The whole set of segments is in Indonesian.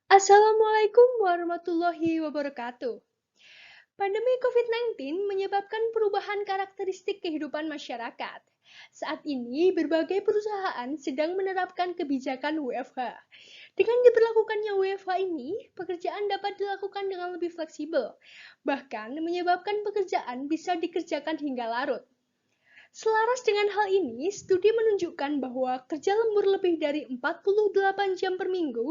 Assalamualaikum warahmatullahi wabarakatuh. Pandemi COVID-19 menyebabkan perubahan karakteristik kehidupan masyarakat. Saat ini, berbagai perusahaan sedang menerapkan kebijakan WFH. Dengan diberlakukannya WFH ini, pekerjaan dapat dilakukan dengan lebih fleksibel, bahkan menyebabkan pekerjaan bisa dikerjakan hingga larut. Selaras dengan hal ini, studi menunjukkan bahwa kerja lembur lebih dari 48 jam per minggu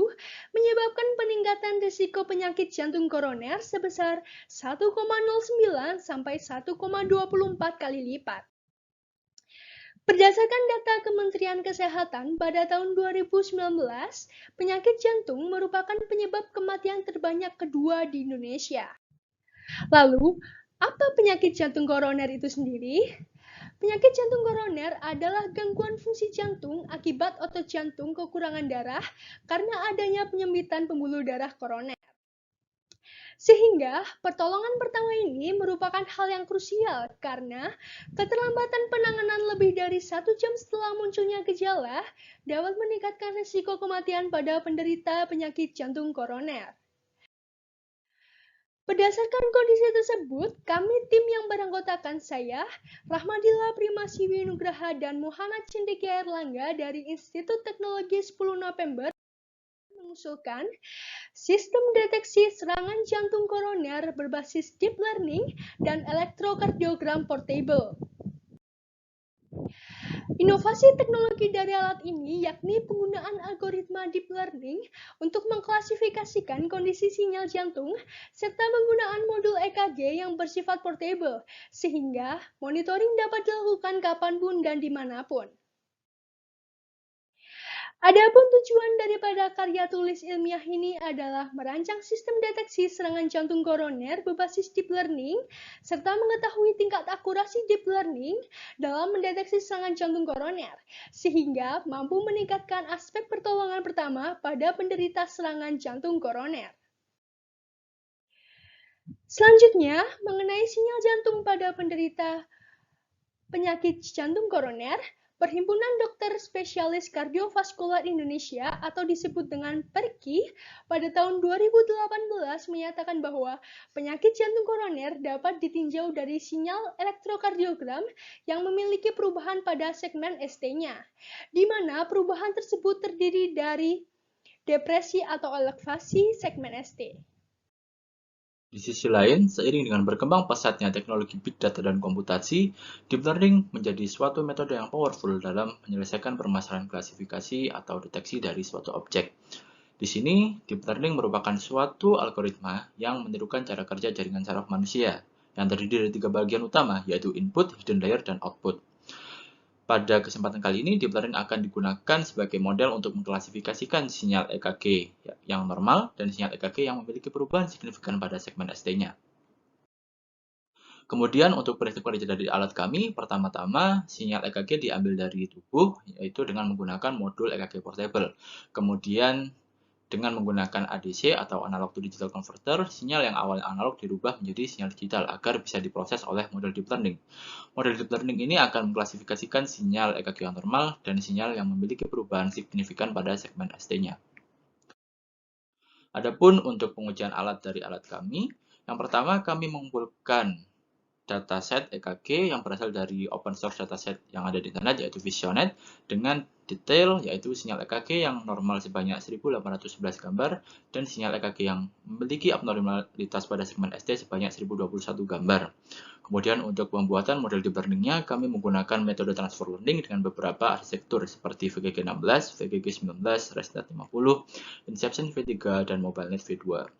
menyebabkan peningkatan risiko penyakit jantung koroner sebesar 1,09 sampai 1,24 kali lipat. Berdasarkan data Kementerian Kesehatan pada tahun 2019, penyakit jantung merupakan penyebab kematian terbanyak kedua di Indonesia. Lalu, apa penyakit jantung koroner itu sendiri? Penyakit jantung koroner adalah gangguan fungsi jantung akibat otot jantung kekurangan darah karena adanya penyempitan pembuluh darah koroner. Sehingga pertolongan pertama ini merupakan hal yang krusial karena keterlambatan penanganan lebih dari 1 jam setelah munculnya gejala dapat meningkatkan risiko kematian pada penderita penyakit jantung koroner. Berdasarkan kondisi tersebut, kami tim yang beranggotakan saya, Rahmadilla Primasiwi Nugraha dan Muhammad Cendekia Erlangga dari Institut Teknologi 10 November mengusulkan sistem deteksi serangan jantung koroner berbasis deep learning dan elektrokardiogram portable. Inovasi teknologi dari alat ini yakni penggunaan algoritma deep learning untuk mengklasifikasikan kondisi sinyal jantung serta penggunaan modul EKG yang bersifat portable, sehingga monitoring dapat dilakukan kapanpun dan dimanapun. Adapun tujuan daripada karya tulis ilmiah ini adalah merancang sistem deteksi serangan jantung koroner berbasis deep learning, serta mengetahui tingkat akurasi deep learning dalam mendeteksi serangan jantung koroner, sehingga mampu meningkatkan aspek pertolongan pertama pada penderita serangan jantung koroner. Selanjutnya, mengenai sinyal jantung pada penderita penyakit jantung koroner, Perhimpunan Dokter Spesialis Kardiovaskular Indonesia atau disebut dengan PERKI pada tahun 2018 menyatakan bahwa penyakit jantung koroner dapat ditinjau dari sinyal elektrokardiogram yang memiliki perubahan pada segmen ST-nya, di mana perubahan tersebut terdiri dari depresi atau elevasi segmen ST. Di sisi lain, seiring dengan berkembang pesatnya teknologi big data dan komputasi, deep learning menjadi suatu metode yang powerful dalam menyelesaikan permasalahan klasifikasi atau deteksi dari suatu objek. Di sini, deep learning merupakan suatu algoritma yang menirukan cara kerja jaringan saraf manusia, yang terdiri dari 3 bagian utama, yaitu input, hidden layer, dan output. Pada kesempatan kali ini, deep learning akan digunakan sebagai model untuk mengklasifikasikan sinyal EKG yang normal dan sinyal EKG yang memiliki perubahan signifikan pada segmen ST-nya. Kemudian untuk prinsip kerja dari alat kami, pertama-tama sinyal EKG diambil dari tubuh, yaitu dengan menggunakan modul EKG portable. Kemudian dengan menggunakan ADC atau analog to digital converter, sinyal yang awalnya analog dirubah menjadi sinyal digital agar bisa diproses oleh model deep learning. Model deep learning ini akan mengklasifikasikan sinyal EKG yang normal dan sinyal yang memiliki perubahan signifikan pada segmen ST-nya. Adapun untuk pengujian alat dari alat kami, yang pertama kami mengumpulkan dataset EKG yang berasal dari open source dataset yang ada di internet yaitu Visionet dengan detail yaitu sinyal EKG yang normal sebanyak 1811 gambar dan sinyal EKG yang memiliki abnormalitas pada segmen ST sebanyak 1021 gambar. Kemudian untuk pembuatan model deep learning-nya kami menggunakan metode transfer learning dengan beberapa arsitektur seperti VGG16, VGG19, ResNet 50, Inception V3, dan MobileNet V2.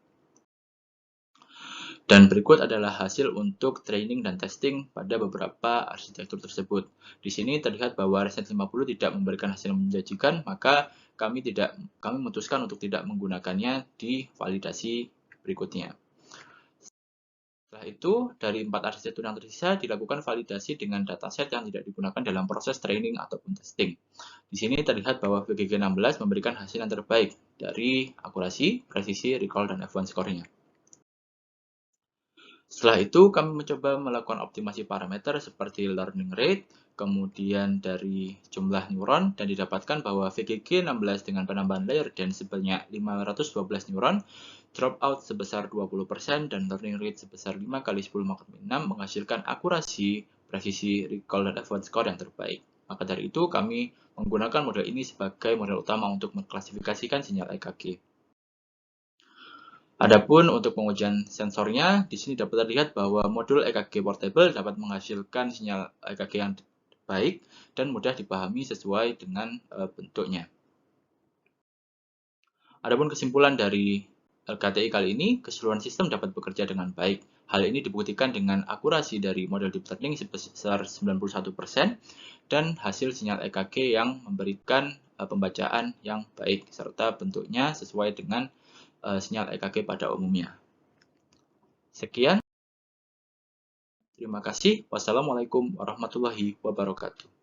Dan berikut adalah hasil untuk training dan testing pada beberapa arsitektur tersebut. Di sini terlihat bahwa ResNet 50 tidak memberikan hasil yang menjanjikan, maka kami memutuskan untuk tidak menggunakannya di validasi berikutnya. Setelah itu, dari 4 arsitektur yang tersisa dilakukan validasi dengan dataset yang tidak digunakan dalam proses training ataupun testing. Di sini terlihat bahwa VGG16 memberikan hasil yang terbaik dari akurasi, presisi, recall, dan F1 score-nya. Setelah itu, kami mencoba melakukan optimasi parameter seperti learning rate, kemudian dari jumlah neuron, dan didapatkan bahwa VGG16 dengan penambahan layer density sebanyak 512 neuron, dropout sebesar 20%, dan learning rate sebesar 5 kali 10 6 menghasilkan akurasi, presisi, recall, dan advanced score yang terbaik. Maka dari itu, kami menggunakan model ini sebagai model utama untuk mengklasifikasikan sinyal EKG. Adapun untuk pengujian sensornya, di sini dapat terlihat bahwa modul EKG portable dapat menghasilkan sinyal EKG yang baik dan mudah dipahami sesuai dengan bentuknya. Adapun kesimpulan dari LKTI kali ini, keseluruhan sistem dapat bekerja dengan baik. Hal ini dibuktikan dengan akurasi dari model deep learning sebesar 91% dan hasil sinyal EKG yang memberikan pembacaan yang baik serta bentuknya sesuai dengan sinyal EKG pada umumnya. Sekian, terima kasih. Wassalamualaikum warahmatullahi wabarakatuh.